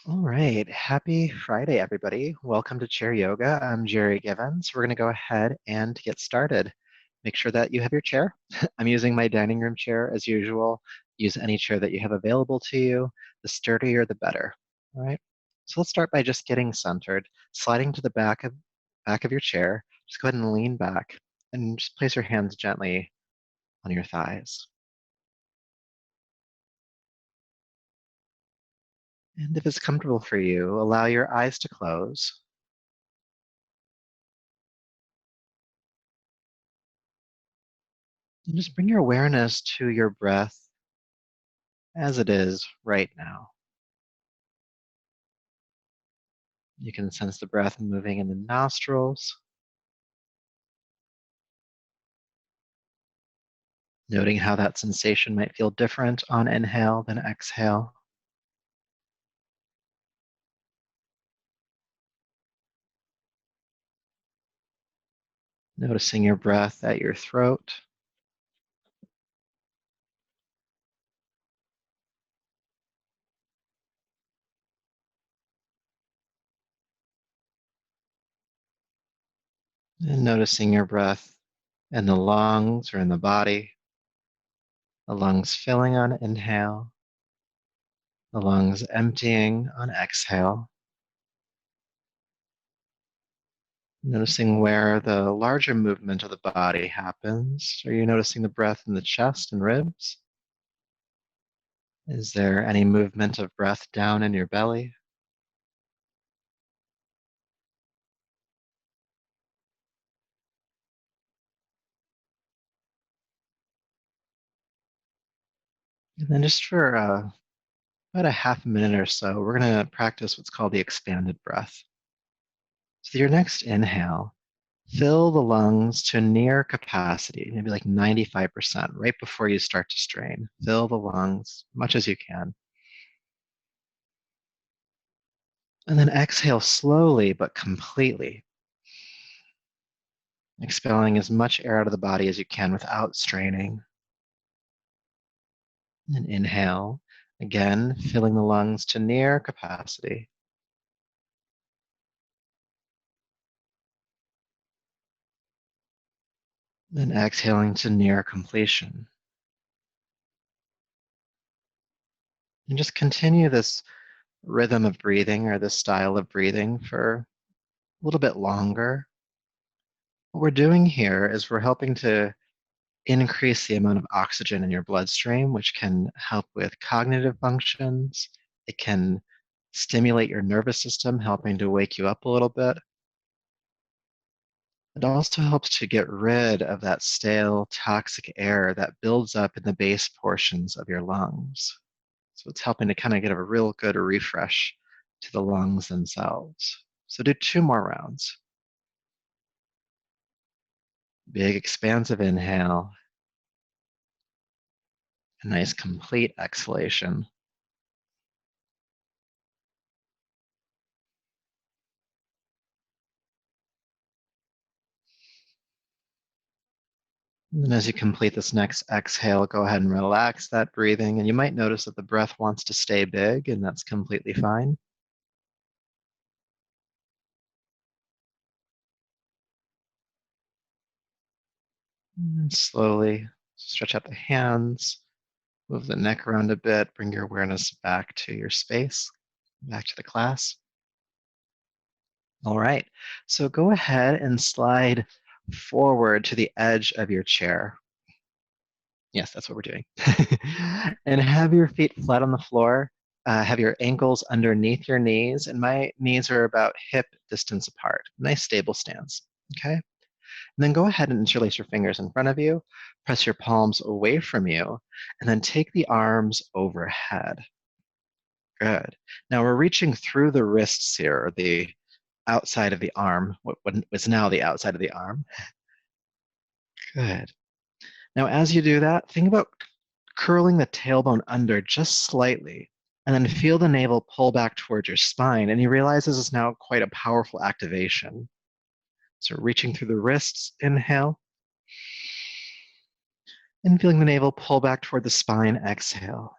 All right. Happy Friday, everybody. Welcome to Chair Yoga. I'm Jerry Givens. We're going to go ahead and get started. Make sure that you have your chair. I'm using my dining room chair as usual. Use any chair that you have available to you. The sturdier, the better. All right. So let's start by just getting centered, sliding to the back of your chair. Just go ahead and lean back and just place your hands gently on your thighs. And if it's comfortable for you, allow your eyes to close. And just bring your awareness to your breath as it is right now. You can sense the breath moving in the nostrils, noting how that sensation might feel different on inhale than exhale. Noticing your breath at your throat. And noticing your breath in the lungs or in the body. The lungs filling on inhale, the lungs emptying on exhale. Noticing where the larger movement of the body happens. Are you noticing the breath in the chest and ribs? Is there any movement of breath down in your belly? And then just for about a half a minute or so, we're going to practice what's called the expanded breath. So your next inhale, fill the lungs to near capacity, maybe like 95%, right before you start to strain. Fill the lungs as much as you can. And then exhale slowly but completely, expelling as much air out of the body as you can without straining. And inhale, again, filling the lungs to near capacity. Then exhaling to near completion. And just continue this rhythm of breathing or this style of breathing for a little bit longer. What we're doing here is we're helping to increase the amount of oxygen in your bloodstream, which can help with cognitive functions. It can stimulate your nervous system, helping to wake you up a little bit. It also helps to get rid of that stale, toxic air that builds up in the base portions of your lungs. So it's helping to kind of get a real good refresh to the lungs themselves. So do two more rounds. Big expansive inhale, a nice complete exhalation. And then as you complete this next exhale, go ahead and relax that breathing. And you might notice that the breath wants to stay big, and that's completely fine. And then slowly stretch out the hands, move the neck around a bit, bring your awareness back to your space, back to the class. All right, so go ahead and slide forward to the edge of your chair. Yes, that's what we're doing. And have your feet flat on the floor. Have your ankles underneath your knees, and my knees are about hip distance apart. Nice stable stance. Okay. And then go ahead and interlace your fingers in front of you. Press your palms away from you, and then take the arms overhead. Good. Now we're reaching through the wrists here, or the outside of the arm, what was now the outside of the arm. Good. Now, as you do that, think about curling the tailbone under just slightly, and then feel the navel pull back towards your spine. And you realize this is now quite a powerful activation. So, reaching through the wrists, inhale, and feeling the navel pull back toward the spine, exhale.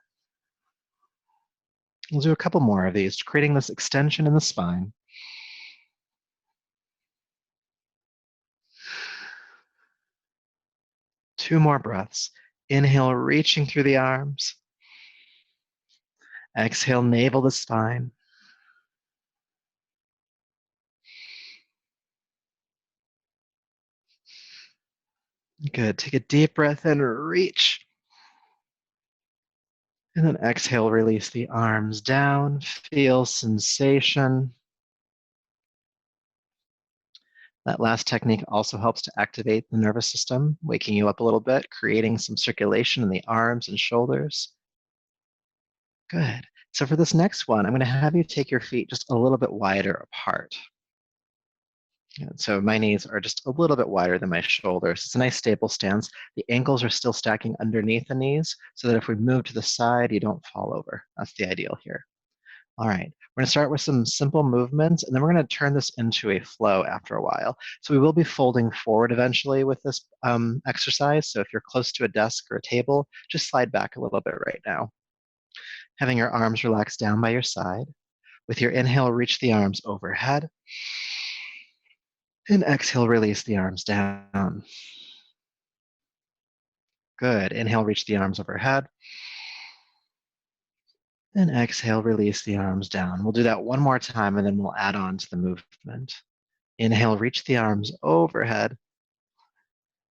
We'll do a couple more of these, creating this extension in the spine. Two more breaths. Inhale, reaching through the arms. Exhale, navel the spine. Good. Take a deep breath in, reach. And then exhale, release the arms down. Feel sensation. That last technique also helps to activate the nervous system, waking you up a little bit, creating some circulation in the arms and shoulders. Good. So for this next one, I'm going to have you take your feet just a little bit wider apart. And so my knees are just a little bit wider than my shoulders. It's a nice stable stance. The ankles are still stacking underneath the knees so that if we move to the side, you don't fall over. That's the ideal here. All right, we're going to start with some simple movements, and then we're going to turn this into a flow after a while. So we will be folding forward eventually with this exercise. So if you're close to a desk or a table, just slide back a little bit right now. Having your arms relaxed down by your side. With your inhale, reach the arms overhead. And exhale, release the arms down. Good. Inhale, reach the arms overhead. And exhale, release the arms down. We'll do that one more time, and then we'll add on to the movement. Inhale, reach the arms overhead.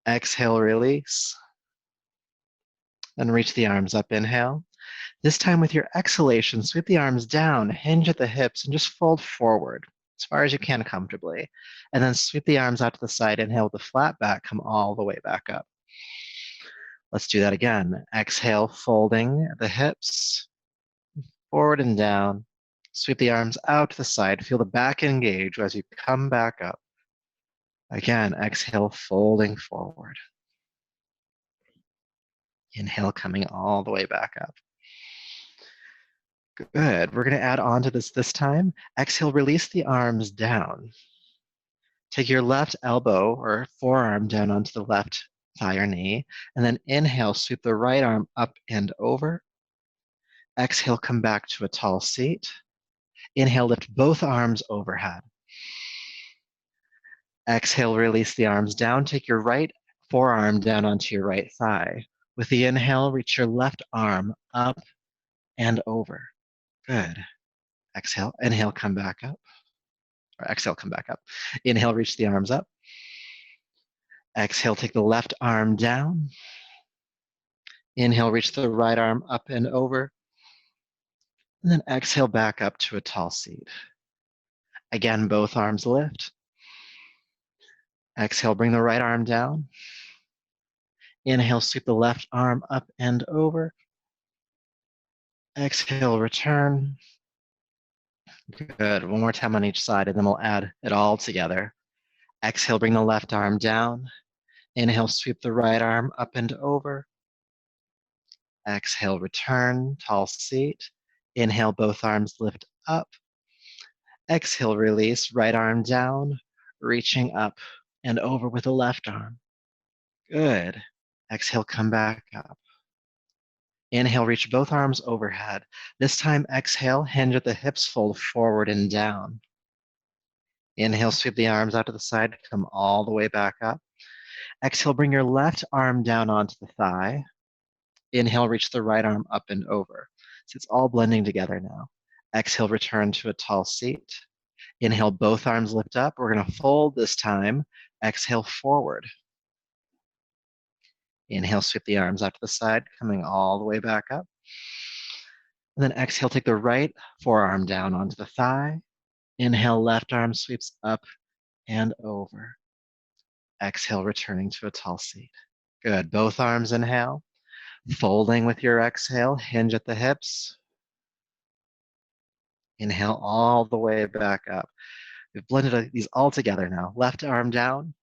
Exhale, release. And reach the arms up, inhale. This time with your exhalation, sweep the arms down, hinge at the hips, and just fold forward as far as you can comfortably. And then sweep the arms out to the side, inhale with a flat back, come all the way back up. Let's do that again. Exhale, folding the hips, forward and down. Sweep the arms out to the side. Feel the back engage as you come back up. Again, exhale, folding forward. Inhale, coming all the way back up. Good. We're going to add on to this time. Exhale, release the arms down. Take your left elbow or forearm down onto the left thigh or knee, and then inhale, sweep the right arm up and over. Exhale, come back to a tall seat. Inhale, lift both arms overhead. Exhale, release the arms down. Take your right forearm down onto your right thigh. With the inhale, reach your left arm up and over. Good. Exhale, inhale, come back up. Or exhale, come back up. Inhale, reach the arms up. Exhale, take the left arm down. Inhale, reach the right arm up and over. And then exhale back up to a tall seat. Again, both arms lift. Exhale, bring the right arm down. Inhale, sweep the left arm up and over. Exhale, return. Good. One more time on each side, and then we'll add it all together. Exhale, bring the left arm down. Inhale, sweep the right arm up and over. Exhale, return, tall seat. Inhale, both arms lift up. Exhale, release, right arm down, reaching up and over with the left arm. Good. Exhale, come back up. Inhale, reach both arms overhead. This time, exhale, hinge at the hips, fold forward and down. Inhale, sweep the arms out to the side, come all the way back up. Exhale, bring your left arm down onto the thigh. Inhale, reach the right arm up and over. So it's all blending together now. Exhale, return to a tall seat. Inhale, both arms lift up. We're going to fold this time. Exhale, forward. Inhale, sweep the arms out to the side, coming all the way back up. And then exhale, take the right forearm down onto the thigh. Inhale, left arm sweeps up and over. Exhale, returning to a tall seat. Good. Both arms inhale. Folding with your exhale, hinge at the hips. Inhale all the way back up. We've blended these all together now. Left arm down.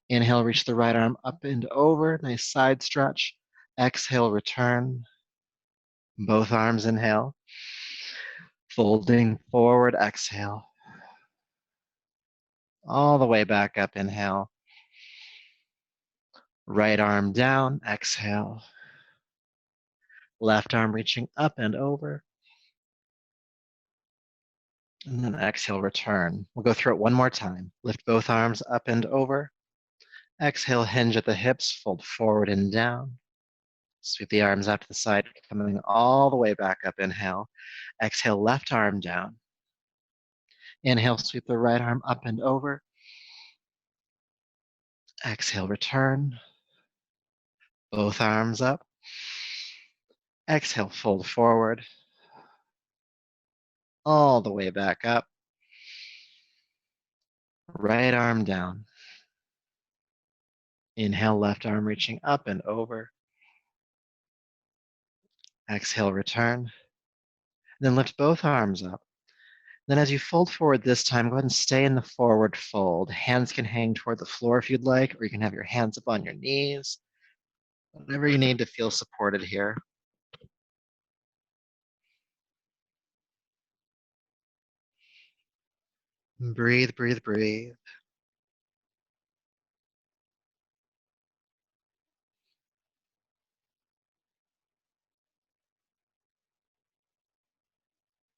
Inhale, reach the right arm up and over. Nice side stretch. Exhale, return. Both arms inhale. Folding forward, exhale. All the way back up, inhale. Right arm down, exhale. Left arm reaching up and over. And then exhale, return. We'll go through it one more time. Lift both arms up and over. Exhale, hinge at the hips, fold forward and down. Sweep the arms out to the side, coming all the way back up. Inhale. Exhale, left arm down. Inhale, sweep the right arm up and over. Exhale, return. Both arms up. Exhale, fold forward. All the way back up. Right arm down. Inhale, left arm reaching up and over. Exhale, return. Then lift both arms up. Then as you fold forward this time, go ahead and stay in the forward fold. Hands can hang toward the floor if you'd like, or you can have your hands up on your knees. Whatever you need to feel supported here. Breathe, breathe, breathe.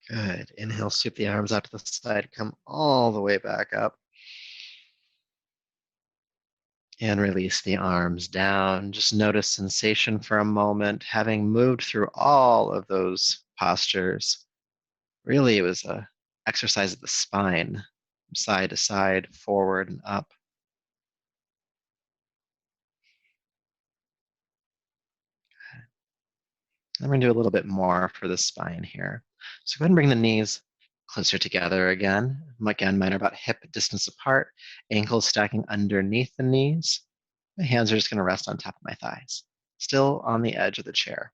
Good. Inhale, sweep the arms out to the side, come all the way back up. And release the arms down. Just notice sensation for a moment, having moved through all of those postures. Really, it was a exercise of the spine, side to side, forward and up. I'm going to do a little bit more for the spine here. So go ahead and bring the knees closer together again. Again, mine are about hip distance apart, ankles stacking underneath the knees. My hands are just going to rest on top of my thighs, still on the edge of the chair.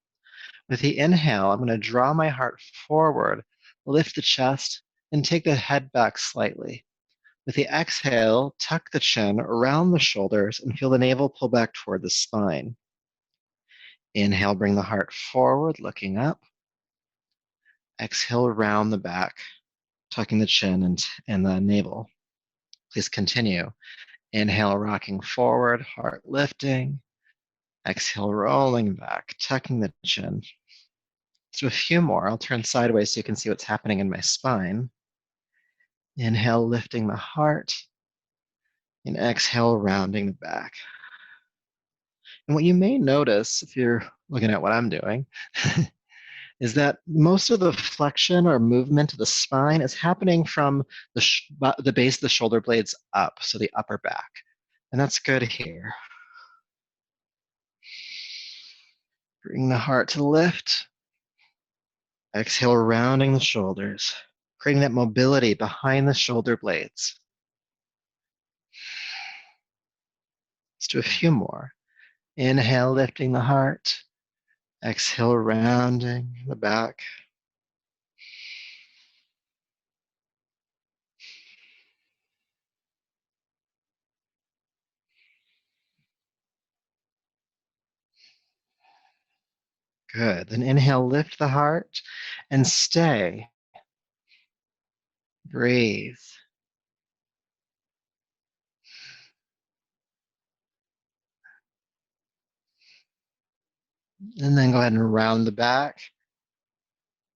With the inhale, I'm going to draw my heart forward, lift the chest, and take the head back slightly. With the exhale, tuck the chin around the shoulders and feel the navel pull back toward the spine. Inhale, bring the heart forward, looking up. Exhale, round the back, tucking the chin and the navel. Please continue. Inhale, rocking forward, heart lifting. Exhale, rolling back, tucking the chin. Let's do a few more. I'll turn sideways so you can see what's happening in my spine. Inhale, lifting the heart. And exhale, rounding the back. And what you may notice if you're looking at what I'm doing is that most of the flexion or movement of the spine is happening from the base of the shoulder blades up, so the upper back. And that's good here. Bring the heart to the lift. Exhale, rounding the shoulders, creating that mobility behind the shoulder blades. Let's do a few more. Inhale, lifting the heart. Exhale, rounding the back. Good. Then inhale, lift the heart and stay. Breathe. And then go ahead and round the back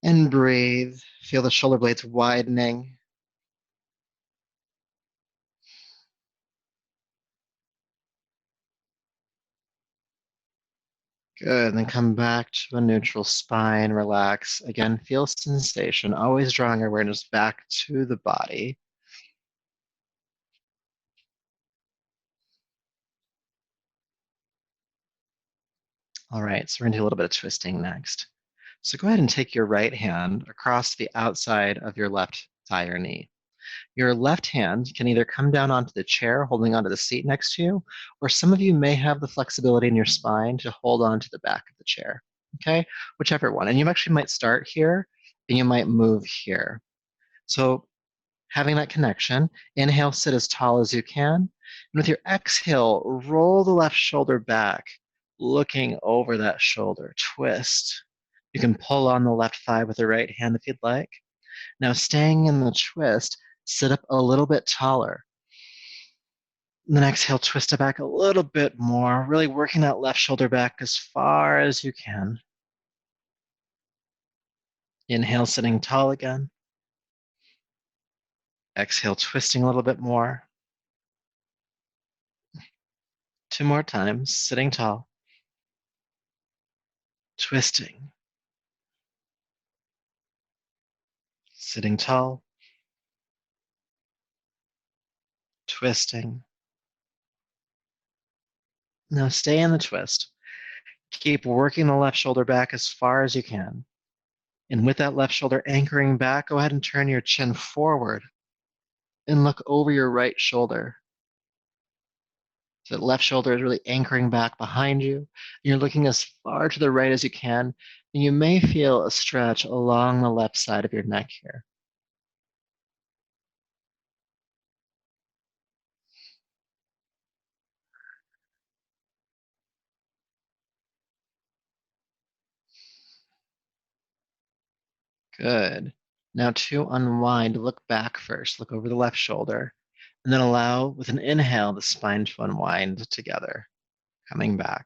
and breathe. Feel the shoulder blades widening. Good. Then come back to a neutral spine. Relax. Again, feel sensation. Always drawing your awareness back to the body. All right, so we're going to do a little bit of twisting next. So go ahead and take your right hand across the outside of your left thigh or knee. Your left hand can either come down onto the chair, holding onto the seat next to you, or some of you may have the flexibility in your spine to hold on to the back of the chair. Okay, whichever one. And you actually might start here and you might move here. So having that connection, inhale, sit as tall as you can. And with your exhale, roll the left shoulder back, looking over that shoulder, twist. You can pull on the left thigh with the right hand if you'd like. Now, staying in the twist, sit up a little bit taller. And then exhale, twist it back a little bit more, really working that left shoulder back as far as you can. Inhale, sitting tall again. Exhale, twisting a little bit more. 2 more times, sitting tall, twisting, sitting tall, twisting. Now stay in the twist. Keep working the left shoulder back as far as you can. And with that left shoulder anchoring back, go ahead and turn your chin forward and look over your right shoulder. So that left shoulder is really anchoring back behind you. You're looking as far to the right as you can, and you may feel a stretch along the left side of your neck here. Good. Now to unwind, look back first. Look over the left shoulder, and then allow, with an inhale, the spine to unwind together, coming back.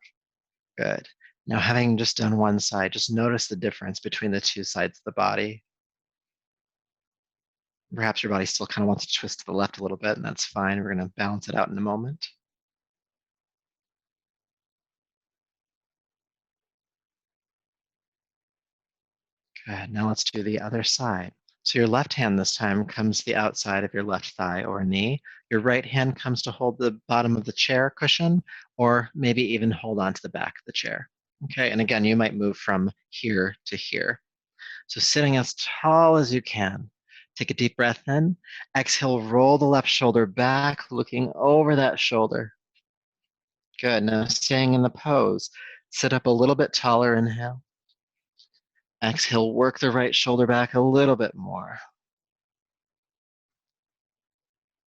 Good. Now, having just done one side, just notice the difference between the two sides of the body. Perhaps your body still kind of wants to twist to the left a little bit, and that's fine. We're going to balance it out in a moment. Good. Now let's do the other side. So your left hand this time comes to the outside of your left thigh or knee. Your right hand comes to hold the bottom of the chair cushion, or maybe even hold on to the back of the chair. Okay, and again, you might move from here to here. So sitting as tall as you can. Take a deep breath in. Exhale, roll the left shoulder back, looking over that shoulder. Good. Now staying in the pose. Sit up a little bit taller. Inhale. Exhale, work the right shoulder back a little bit more.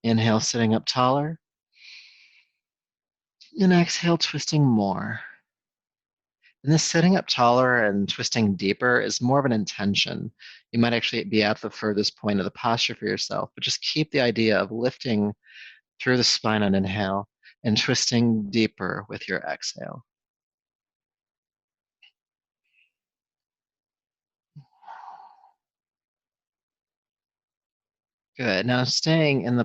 Inhale, sitting up taller. And exhale, twisting more. And this sitting up taller and twisting deeper is more of an intention. You might actually be at the furthest point of the posture for yourself, but just keep the idea of lifting through the spine on inhale and twisting deeper with your exhale. Good. Now staying in the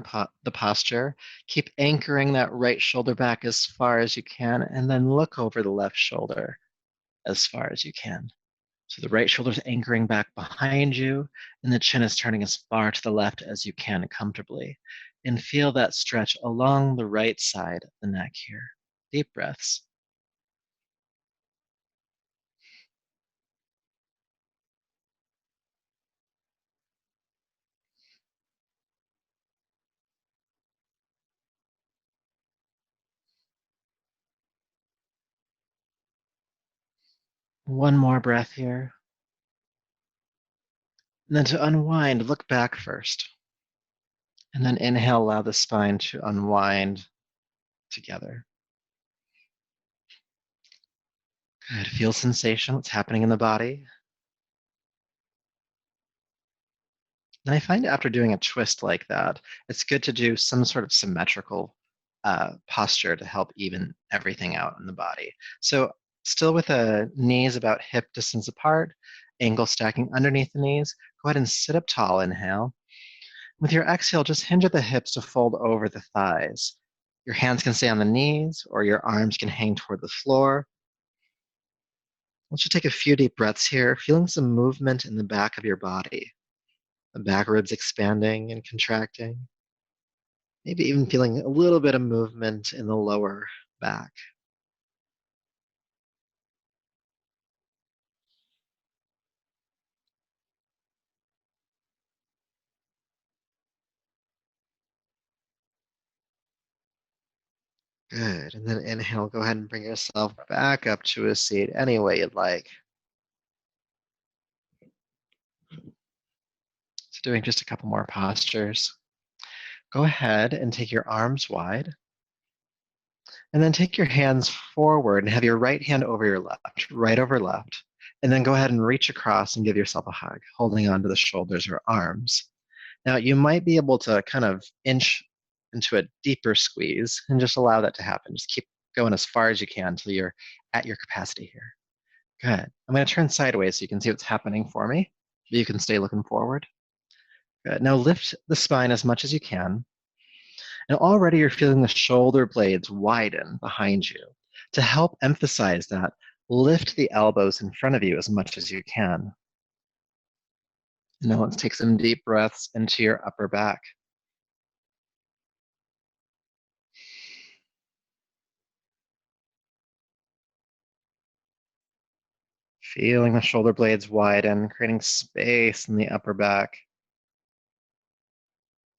posture, keep anchoring that right shoulder back as far as you can, and then look over the left shoulder as far as you can. So the right shoulder is anchoring back behind you, and the chin is turning as far to the left as you can comfortably. And feel that stretch along the right side of the neck here. Deep breaths. One more breath here. And then to unwind, look back first. And then inhale, allow the spine to unwind together. Good. Feel sensation, what's happening in the body. And I find after doing a twist like that, it's good to do some sort of symmetrical posture to help even everything out in the body. So still with the knees about hip distance apart, ankle stacking underneath the knees, go ahead and sit up tall, inhale. With your exhale, just hinge at the hips to fold over the thighs. Your hands can stay on the knees or your arms can hang toward the floor. Let's just take a few deep breaths here, feeling some movement in the back of your body. The back ribs expanding and contracting. Maybe even feeling a little bit of movement in the lower back. Good. And then inhale, go ahead and bring yourself back up to a seat any way you'd like. So doing just a couple more postures. Go ahead and take your arms wide. And then take your hands forward and have your right hand over your left, right over left. And then go ahead and reach across and give yourself a hug, holding onto the shoulders or arms. Now, you might be able to kind of inch into a deeper squeeze and just allow that to happen. Just keep going as far as you can until you're at your capacity here. Good. I'm going to turn sideways so you can see what's happening for me. But you can stay looking forward. Good. Now lift the spine as much as you can. And already you're feeling the shoulder blades widen behind you. To help emphasize that, lift the elbows in front of you as much as you can. Now let's take some deep breaths into your upper back. Feeling the shoulder blades widen, creating space in the upper back.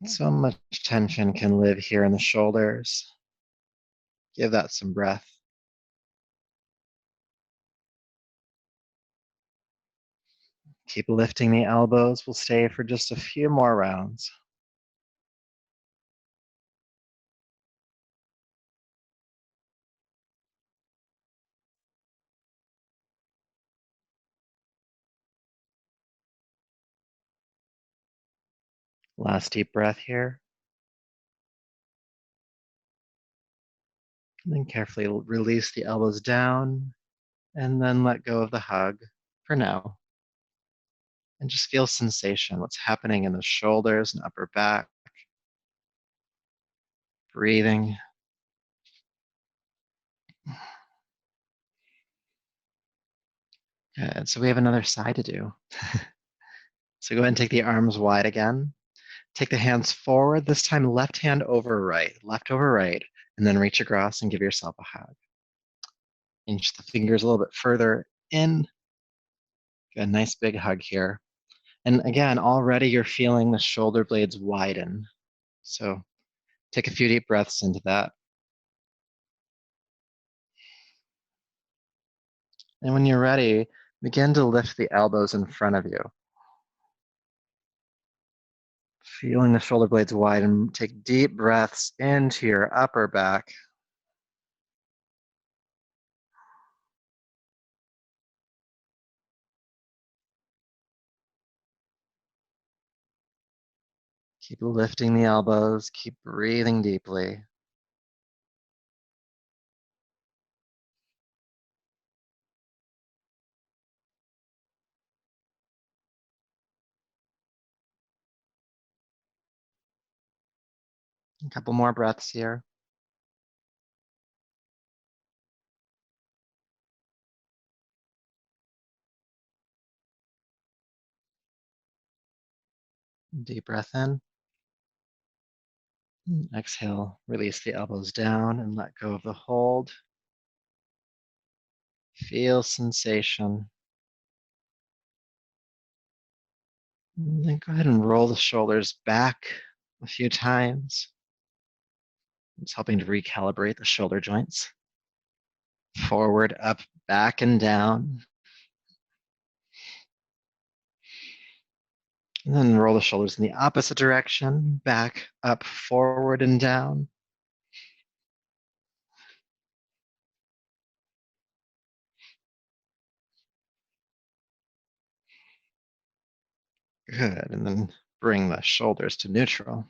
So much tension can live here in the shoulders. Give that some breath. Keep lifting the elbows. We'll stay for just a few more rounds. Last deep breath here. And then carefully release the elbows down and then let go of the hug for now. And just feel sensation, what's happening in the shoulders and upper back. Breathing. Good. So we have another side to do. So go ahead and take the arms wide again. Take the hands forward, this time left hand over right, left over right, and then reach across and give yourself a hug. Inch the fingers a little bit further in. Good, nice big hug here. And again, already you're feeling the shoulder blades widen. So take a few deep breaths into that. And when you're ready, begin to lift the elbows in front of you. Feeling the shoulder blades widen, take deep breaths into your upper back. Keep lifting the elbows, keep breathing deeply. A couple more breaths here. Deep breath in. Exhale, release the elbows down and let go of the hold. Feel sensation. And then go ahead and roll the shoulders back a few times. It's helping to recalibrate the shoulder joints. Forward, up, back, and down. And then roll the shoulders in the opposite direction, back, up, forward, and down. Good, and then bring the shoulders to neutral.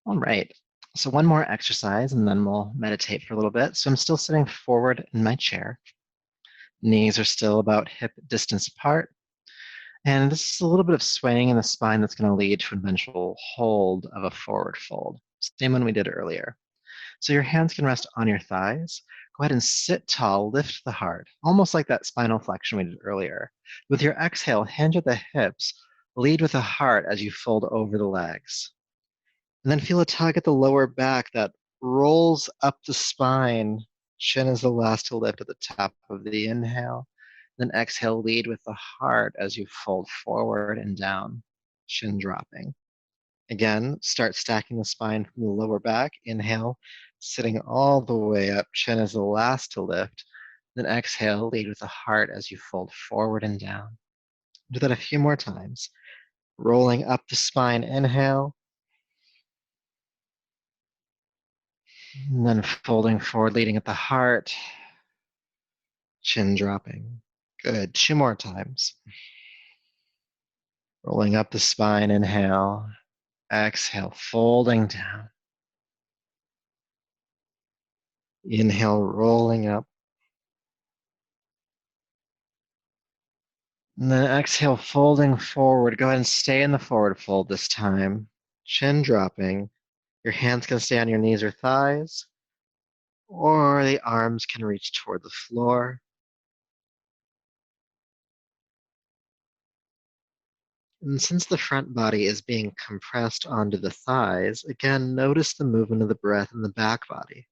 All right, so one more exercise and then we'll meditate for a little bit. So I'm still sitting forward in my chair. Knees are still about hip distance apart. And this is a little bit of swaying in the spine that's going to lead to an eventual hold of a forward fold. Same one we did earlier. So your hands can rest on your thighs. Go ahead and sit tall, lift the heart, almost like that spinal flexion we did earlier. With your exhale, hinge at the hips, lead with the heart as you fold over the legs. And then feel a tug at the lower back that rolls up the spine. Chin is the last to lift at the top of the inhale. Then exhale, lead with the heart as you fold forward and down, chin dropping. Again, start stacking the spine from the lower back. Inhale, sitting all the way up. Chin is the last to lift. Then exhale, lead with the heart as you fold forward and down. Do that a few more times. Rolling up the spine, inhale. And then folding forward, leading at the heart. Chin dropping. Good. Two more times. Rolling up the spine, inhale. Exhale, folding down. Inhale, rolling up. And then exhale, folding forward. Go ahead and stay in the forward fold this time. Chin dropping. Your hands can stay on your knees or thighs, or the arms can reach toward the floor. And since the front body is being compressed onto the thighs, again, notice the movement of the breath in the back body.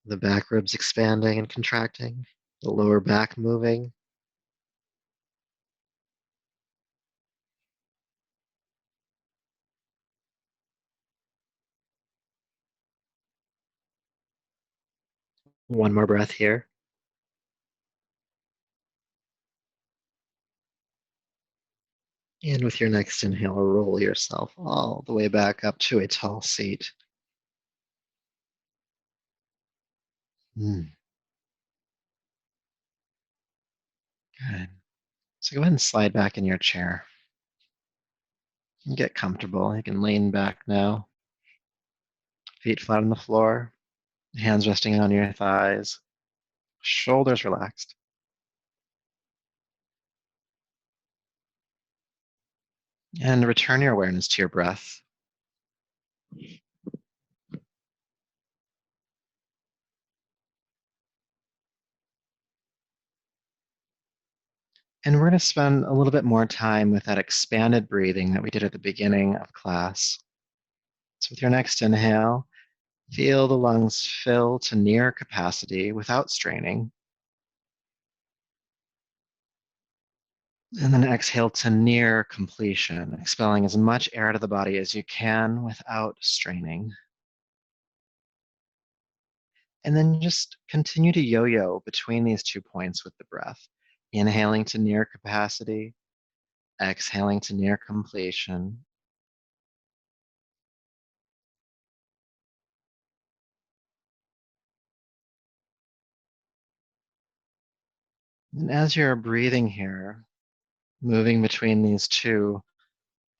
The back ribs expanding and contracting, the lower back moving. One more breath here. And with your next inhale, roll yourself all the way back up to a tall seat. Mm, good. So go ahead and slide back in your chair. And get comfortable. You can lean back now. Feet flat on the floor, hands resting on your thighs, shoulders relaxed. And return your awareness to your breath. And we're going to spend a little bit more time with that expanded breathing that we did at the beginning of class. So with your next inhale, feel the lungs fill to near capacity without straining. And then exhale to near completion, expelling as much air out of the body as you can without straining. And then just continue to yo-yo between these 2 points with the breath. Inhaling to near capacity, exhaling to near completion. And as you're breathing here, moving between these two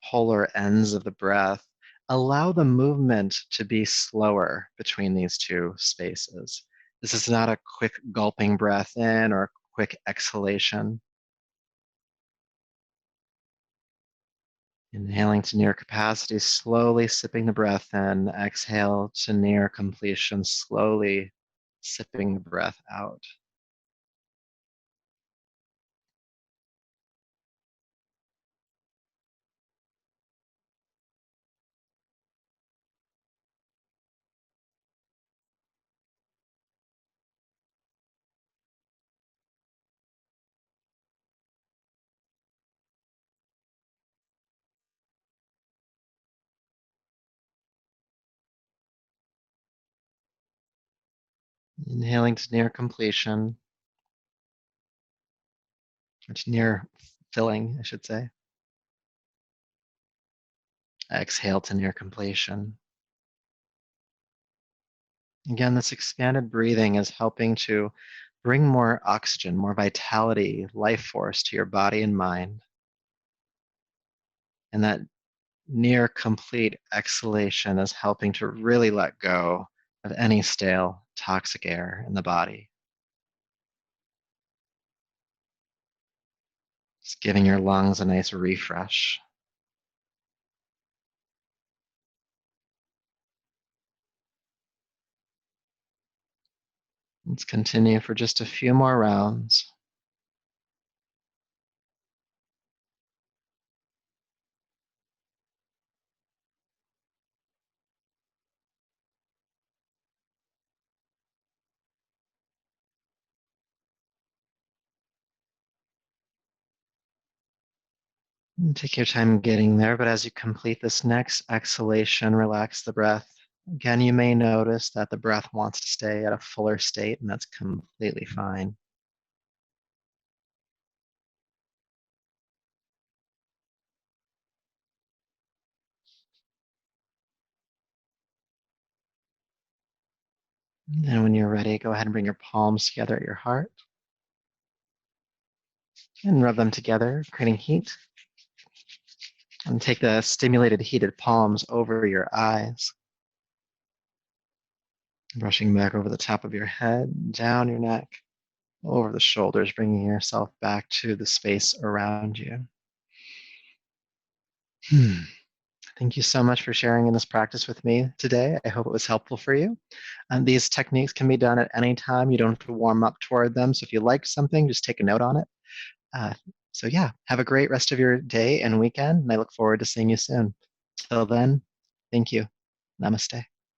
polar ends of the breath, allow the movement to be slower between these two spaces. This is not a quick gulping breath in or a quick exhalation. Inhaling to near capacity, slowly sipping the breath in. Exhale to near completion, slowly sipping the breath out. Inhaling to near completion, or to near filling, I should say. Exhale to near completion. Again, this expanded breathing is helping to bring more oxygen, more vitality, life force to your body and mind. And that near complete exhalation is helping to really let go of any stale, toxic air in the body. Just giving your lungs a nice refresh. Let's continue for just a few more rounds. And take your time getting there, but as you complete this next exhalation, relax the breath. Again, you may notice that the breath wants to stay at a fuller state, and that's completely fine. And when you're ready, go ahead and bring your palms together at your heart and rub them together, creating heat. And take the stimulated, heated palms over your eyes, brushing back over the top of your head, down your neck, over the shoulders, bringing yourself back to the space around you. Hmm. Thank you so much for sharing in this practice with me today. I hope it was helpful for you. And these techniques can be done at any time. You don't have to warm up toward them. So if you like something, just take a note on it. Uh, so yeah, have a great rest of your day and weekend. And I look forward to seeing you soon. Till then, thank you. Namaste.